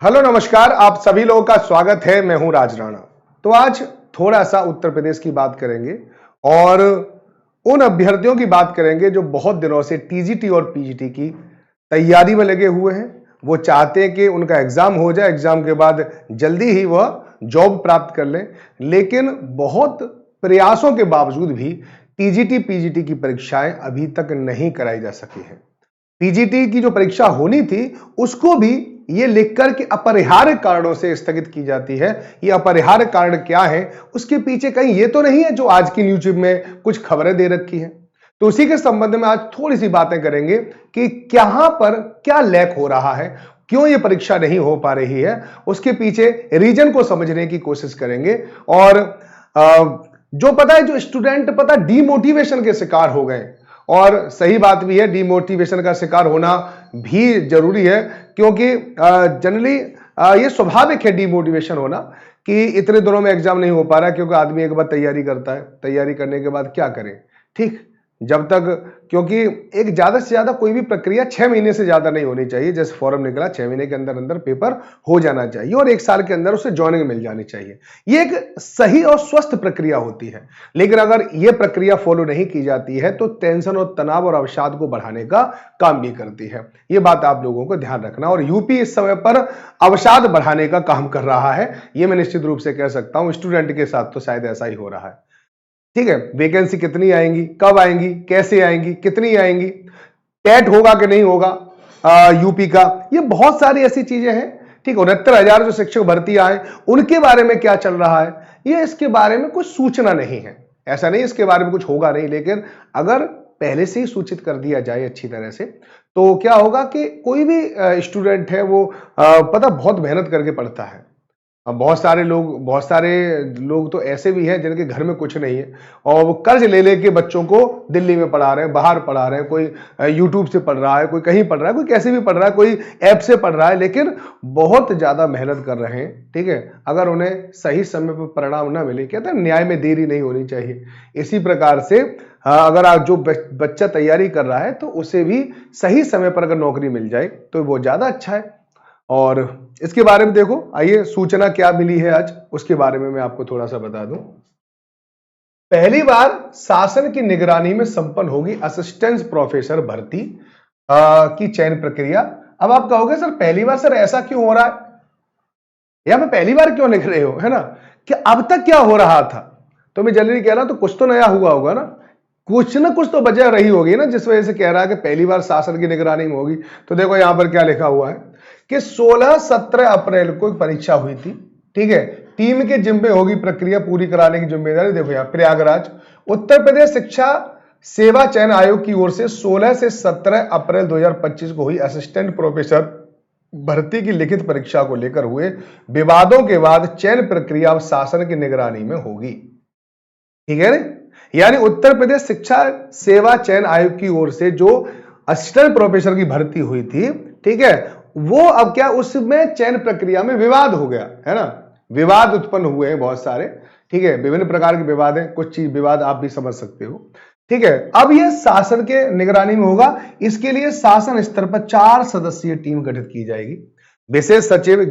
Hello नमस्कार, आप सभी लोगों का स्वागत है। मैं हूं राज राणा। तो आज थोड़ा सा उत्तर प्रदेश की बात करेंगे और उन अभ्यर्थियों की बात करेंगे जो बहुत दिनों से टीजीटी और पीजीटी की तैयारी में लगे हुए हैं। वो चाहते हैं कि उनका एग्जाम हो जाए, एग्जाम के बाद जल्दी ही वह जॉब प्राप्त कर लें, लेकिन बहुत प्रयासों के बावजूद भी टीजीटी पीजीटी की परीक्षाएं अभी तक नहीं कराई जा सकी हैं। पीजीटी की जो परीक्षा होनी थी उसको भी ये लिखकर कि अपरिहार्य कारणों से स्थगित की जाती है। ये अपरिहार्य कारण क्या है, उसके पीछे कहीं ये तो नहीं है जो आज की न्यूज में कुछ खबरें दे रखी है। तो उसी के संबंध में आज थोड़ी सी बातें करेंगे कि कहां पर क्या लैक हो रहा है, क्यों ये परीक्षा नहीं हो पा रही है, उसके पीछे रीजन को समझने की कोशिश करेंगे। और जो पता है, जो स्टूडेंट पता डीमोटिवेशन के शिकार हो गए, और सही बात भी है, डीमोटिवेशन का शिकार होना भी जरूरी है, क्योंकि जनरली ये स्वाभाविक है डीमोटिवेशन होना कि इतने दिनों में एग्जाम नहीं हो पा रहा है। क्योंकि आदमी एक बार तैयारी करता है, तैयारी करने के बाद क्या करें, ठीक, जब तक, क्योंकि एक ज्यादा से ज्यादा कोई भी प्रक्रिया 6 महीने से ज्यादा नहीं होनी चाहिए। जैसे फॉर्म निकला 6 महीने के अंदर अंदर पेपर हो जाना चाहिए और 1 साल के अंदर उसे ज्वाइनिंग मिल जानी चाहिए। ये एक सही और स्वस्थ प्रक्रिया होती है। लेकिन अगर ये प्रक्रिया फॉलो नहीं की जाती है तो टेंशन और तनाव और अवसाद को बढ़ाने का काम भी करती है। ये बात आप लोगों को ध्यान रखना। और यूपी इस समय पर अवसाद बढ़ाने का काम कर रहा है, ये मैं निश्चित रूप से कह सकता हूं। स्टूडेंट के साथ तो शायद ऐसा ही हो रहा है। ठीक है, वैकेंसी कितनी आएंगी, कब आएंगी, कैसे आएंगी, कितनी आएंगी, टेट होगा कि नहीं होगा यूपी का, ये बहुत सारी ऐसी चीजें हैं। ठीक, 69,000 जो शिक्षक भर्ती आए उनके बारे में क्या चल रहा है, ये इसके बारे में कुछ सूचना नहीं है। ऐसा नहीं इसके बारे में कुछ होगा नहीं, लेकिन अगर पहले से ही सूचित कर दिया जाए अच्छी तरह से तो क्या होगा कि कोई भी स्टूडेंट है वो पता बहुत मेहनत करके पढ़ता है। अब बहुत सारे लोग तो ऐसे भी हैं जिनके घर में कुछ नहीं है और वो कर्ज ले लेके बच्चों को दिल्ली में पढ़ा रहे हैं, बाहर पढ़ा रहे हैं। कोई यूट्यूब से पढ़ रहा है, कोई कहीं पढ़ रहा है, कोई कैसे भी पढ़ रहा है, कोई ऐप से पढ़ रहा है, लेकिन बहुत ज्यादा मेहनत कर रहे हैं। ठीक है, अगर उन्हें सही समय पर परिणाम ना मिले, कहते हैं न्याय में देरी नहीं होनी चाहिए। इसी प्रकार से अगर आप जो बच्चा तैयारी कर रहा है तो उसे भी सही समय पर अगर नौकरी मिल जाए तो वो ज्यादा अच्छा है। और इसके बारे में देखो, आइए सूचना क्या मिली है आज, उसके बारे में मैं आपको थोड़ा सा बता दूं। पहली बार शासन की निगरानी में संपन्न होगी असिस्टेंट प्रोफेसर भर्ती की चयन प्रक्रिया। अब आप कहोगे सर पहली बार, सर ऐसा क्यों हो रहा है, या मैं पहली बार क्यों लिख रहे हो, है ना, कि अब तक क्या हो रहा था। तो मैं जल्दी कह रहा हूं, तो कुछ तो नया हुआ होगा ना, कुछ ना कुछ तो वजह रही होगी ना जिस वजह से कह रहा है कि पहली बार शासन की निगरानी में होगी। तो देखो यहां पर क्या लिखा हुआ है कि 16-17 अप्रैल को परीक्षा हुई थी। ठीक है, टीम के जिम्मे होगी प्रक्रिया पूरी कराने की जिम्मेदारी। देखो यहां प्रयागराज, उत्तर प्रदेश शिक्षा सेवा चयन आयोग की ओर से 16 से 17 अप्रैल 2025 को हुई असिस्टेंट प्रोफेसर भर्ती की लिखित परीक्षा को लेकर हुए विवादों के बाद चयन प्रक्रिया अब शासन की निगरानी में होगी। ठीक है, यानी उत्तर प्रदेश शिक्षा सेवा चयन आयोग की ओर से जो असिस्टेंट प्रोफेसर की भर्ती हुई थी, ठीक है, वो अब क्या, उसमें चयन प्रक्रिया में विवाद हो गया है ना, विवाद उत्पन्न हुए हैं बहुत सारे। ठीक है, विभिन्न प्रकार के विवाद हैं, कुछ चीज विवाद आप भी समझ सकते हो। ठीक है, अब ये शासन के निगरानी में होगा। इसके लिए शासन स्तर पर 4 सदस्यीय टीम गठित की जाएगी। विशेष सचिव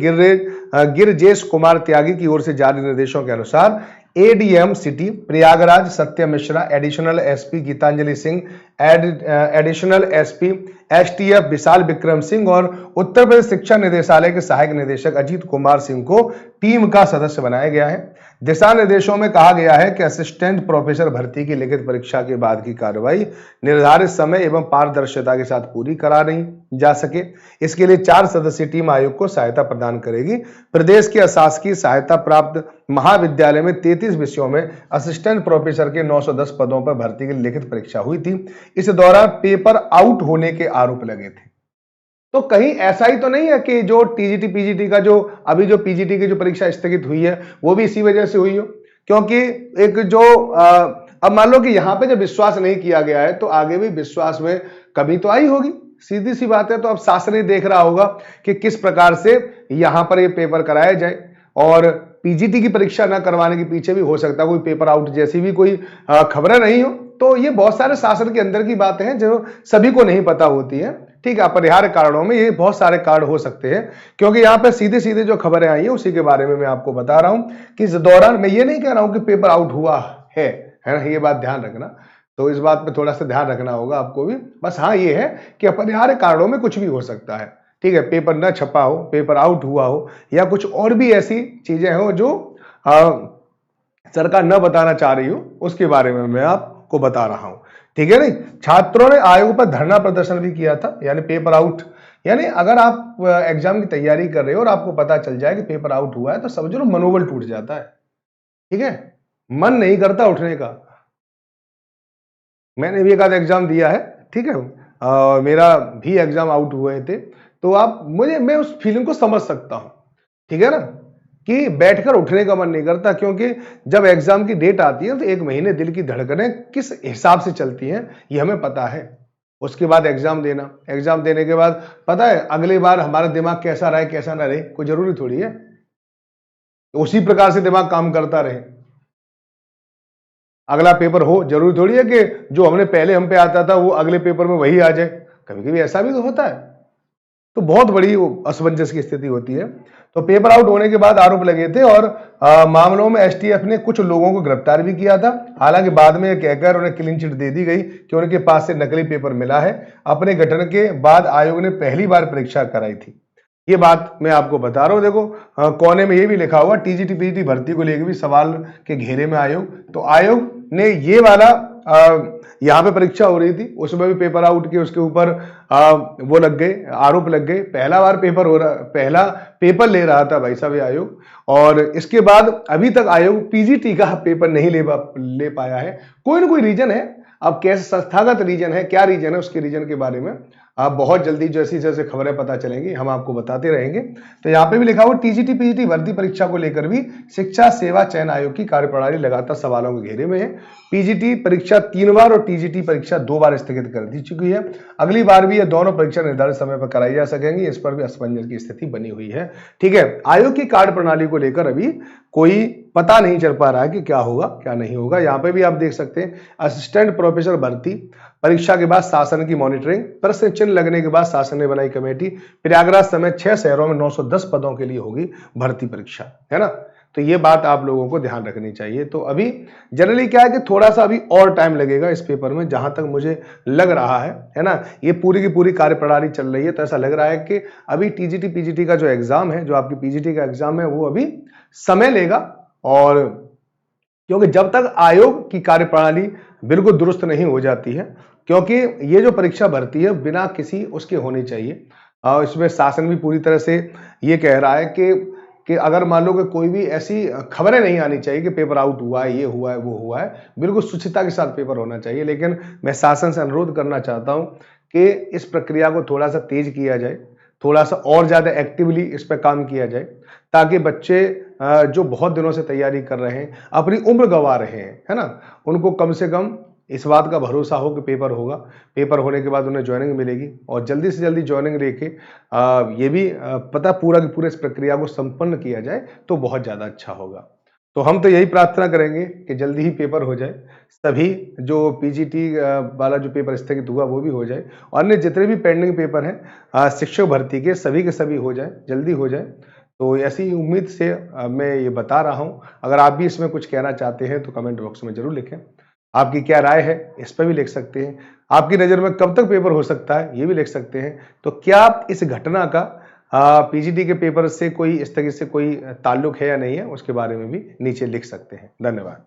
गिरजेश कुमार त्यागी की ओर से जारी निर्देशों के अनुसार ADM city Prayagraj Satyam Mishra, additional SP Geetanjali Singh, additional SP STF Vishal Vikram Singh और उत्तर प्रदेश शिक्षा निदेशालय के सहायक निदेशक अजीत कुमार सिंह को टीम का सदस्य बनाया गया है। दिशा निर्देशों में कहा गया है कि असिस्टेंट प्रोफेसर भर्ती की लिखित परीक्षा के बाद की कार्रवाई निर्धारित समय एवं पारदर्शिता के साथ पूरी करा नहीं जा सके, इसके लिए 4 सदस्यीय टीम आयोग को सहायता प्रदान करेगी। प्रदेश के अशासकीय सहायता प्राप्त महाविद्यालय में 33 विषयों में असिस्टेंट प्रोफेसर के 910 पदों पर भर्ती की लिखित परीक्षा हुई थी। इस दौरान पेपर आउट होने के आरोप लगे थे। तो कहीं ऐसा ही तो नहीं है कि जो टीजीटी पीजीटी का जो अभी जो पीजीटी की जो परीक्षा स्थगित हुई है वो भी इसी वजह से हुई हो, क्योंकि एक जो अब मान लो कि यहां पे जब विश्वास नहीं किया गया है तो आगे भी विश्वास में कमी तो आई होगी, सीधी सी बात है। तो अब शासन ही देख रहा होगा कि किस प्रकार से यहां पर ये पेपर कराया जाए, और पीजीटी की परीक्षा न करवाने के पीछे भी हो सकता है कोई पेपर आउट जैसी भी कोई खबरें नहीं हो। तो ये बहुत सारे शासन के अंदर की बातें हैं जो सभी को नहीं पता होती है। ठीक है, अपरिहार्य कारणों में ये बहुत सारे कारण हो सकते हैं, क्योंकि यहाँ पे सीधे सीधे जो खबरें आई है उसी के बारे में मैं आपको बता रहा हूं कि इस दौरान मैं ये नहीं कह रहा हूं कि पेपर आउट हुआ है ना, ये बात ध्यान रखना। तो इस बात पे थोड़ा सा ध्यान रखना होगा आपको भी। बस हाँ ये है कि अपरिहार्य कारणों में कुछ भी हो सकता है, ठीक है, पेपर न छपा हो, पेपर आउट हुआ हो, या कुछ और भी ऐसी चीजें हो जो सरकार न बताना चाह रही हो, उसके बारे में मैं आपको बता रहा हूं, ठीक है। नहीं, छात्रों ने आयोग पर धरना प्रदर्शन भी किया था, यानी पेपर आउट, यानी अगर आप एग्जाम की तैयारी कर रहे हो और आपको पता चल जाए कि पेपर आउट हुआ है तो समझ लो मनोबल टूट जाता है, ठीक है, मन नहीं करता उठने का। मैंने भी एक आध एग्जाम दिया है, ठीक है, मेरा भी एग्जाम आउट हुए थे, तो मैं उस फीलिंग को समझ सकता हूं, ठीक है ना, कि बैठकर उठने का मन नहीं करता, क्योंकि जब एग्जाम की डेट आती है तो एक महीने दिल की धड़कनें किस हिसाब से चलती हैं ये हमें पता है। उसके बाद एग्जाम देना, एग्जाम देने के बाद पता है अगली बार हमारा दिमाग कैसा रहे कैसा ना रहे, कोई जरूरी थोड़ी है उसी प्रकार से दिमाग काम करता रहे। अगला पेपर हो, जरूरी थोड़ी है कि जो हम पे आता था वो अगले पेपर में वही आ जाए, कभी कभी ऐसा भी तो होता है। तो बहुत बड़ी असमंजस की स्थिति होती है। तो पेपर आउट होने के बाद आरोप लगे थे और मामलों में एसटीएफ ने कुछ लोगों को गिरफ्तार भी किया था। हालांकि बाद में यह कहकर उन्हें क्लीन चिट दे दी गई कि उनके पास से नकली पेपर मिला है। अपने गठन के बाद आयोग ने पहली बार परीक्षा कराई थी, ये बात मैं आपको बता रहा हूं। देखो कोने में ये भी लिखा हुआ टीजीटी पीजीटी भर्ती को लेकर भी सवाल के घेरे में आयोग, तो आयोग ने ये वाला यहाँ पे परीक्षा हो रही थी उसमें भी पेपर आउट के उसके ऊपर वो लग गए, आरोप लग गए। पहला पेपर ले रहा था भाई साहब ये आयोग, और इसके बाद अभी तक आयोग पीजीटी का पेपर नहीं ले पाया है। कोई ना कोई रीजन है, अब कैसे संस्थागत रीजन है, क्या रीजन है, उसके रीजन के बारे में आप बहुत जल्दी जैसी जैसे खबरें पता चलेंगी हम आपको बताते रहेंगे। तो यहाँ पे भी लिखा हुआ टीजीटी पीजीटी भर्ती परीक्षा को लेकर भी शिक्षा सेवा चयन आयोग की कार्यप्रणाली लगातार सवालों के घेरे में है। पीजीटी परीक्षा 3 बार और टीजीटी परीक्षा 2 बार स्थगित कर दी चुकी है। अगली बार भी ये दोनों परीक्षा निर्धारित समय पर कराई जा सकेंगी, इस पर भी असमंजस की स्थिति बनी हुई है, ठीक है। आयोग की कार्यप्रणाली को लेकर अभी कोई पता नहीं चल पा रहा है कि क्या होगा क्या नहीं होगा। यहाँ पे भी आप देख सकते हैं असिस्टेंट प्रोफेसर भर्ती परीक्षा के बाद शासन की मॉनिटरिंग, प्रश्न चिन्ह लगने के बाद शासन ने बनाई कमेटी। प्रयागराज समेत 6 शहरों में 910 पदों के लिए होगी भर्ती परीक्षा, है ना। तो ये बात आप लोगों को ध्यान रखनी चाहिए। तो अभी जनरली क्या है कि थोड़ा सा अभी और टाइम लगेगा इस पेपर में, जहां तक मुझे लग रहा है ना। ये पूरी की पूरी कार्यप्रणाली चल रही है, तो ऐसा लग रहा है कि अभी टीजीटी पीजीटी का जो एग्जाम है, जो आपकी पीजीटी का एग्जाम है, वो अभी समय लेगा। और क्योंकि जब तक आयोग की कार्यप्रणाली बिल्कुल दुरुस्त नहीं हो जाती है, क्योंकि ये जो परीक्षा भर्ती है बिना किसी उसके होनी चाहिए। इसमें शासन भी पूरी तरह से ये कह रहा है कि अगर मान लो कि कोई भी ऐसी खबरें नहीं आनी चाहिए कि पेपर आउट हुआ है, ये हुआ है, वो हुआ है, बिल्कुल शुचिता के साथ पेपर होना चाहिए। लेकिन मैं शासन से अनुरोध करना चाहता हूं कि इस प्रक्रिया को थोड़ा सा तेज किया जाए, थोड़ा सा और ज्यादा एक्टिवली इस पर काम किया जाए, ताकि बच्चे जो बहुत दिनों से तैयारी कर रहे हैं, अपनी उम्र गंवा रहे हैं, है ना, उनको कम से कम इस बात का भरोसा हो कि पेपर होगा, पेपर होने के बाद उन्हें ज्वाइनिंग मिलेगी, और जल्दी से जल्दी ज्वाइनिंग लेके ये भी पता पूरा की पूरा इस प्रक्रिया को संपन्न किया जाए तो बहुत ज़्यादा अच्छा होगा। तो हम तो यही प्रार्थना करेंगे कि जल्दी ही पेपर हो जाए, सभी जो पीजीटी वाला जो पेपर स्थगित हुआ वो भी हो जाए, और अन्य जितने भी पेंडिंग पेपर हैं शिक्षक भर्ती के सभी हो जाए, जल्दी हो जाए। तो ऐसी उम्मीद से मैं ये बता रहा हूँ। अगर आप भी इसमें कुछ कहना चाहते हैं तो कमेंट बॉक्स में जरूर लिखें। आपकी क्या राय है इस पर भी लिख सकते हैं। आपकी नज़र में कब तक पेपर हो सकता है ये भी लिख सकते हैं। तो क्या आप इस घटना का पीजीटी के पेपर से कोई इस तरह से कोई ताल्लुक है या नहीं है, उसके बारे में भी नीचे लिख सकते हैं। धन्यवाद।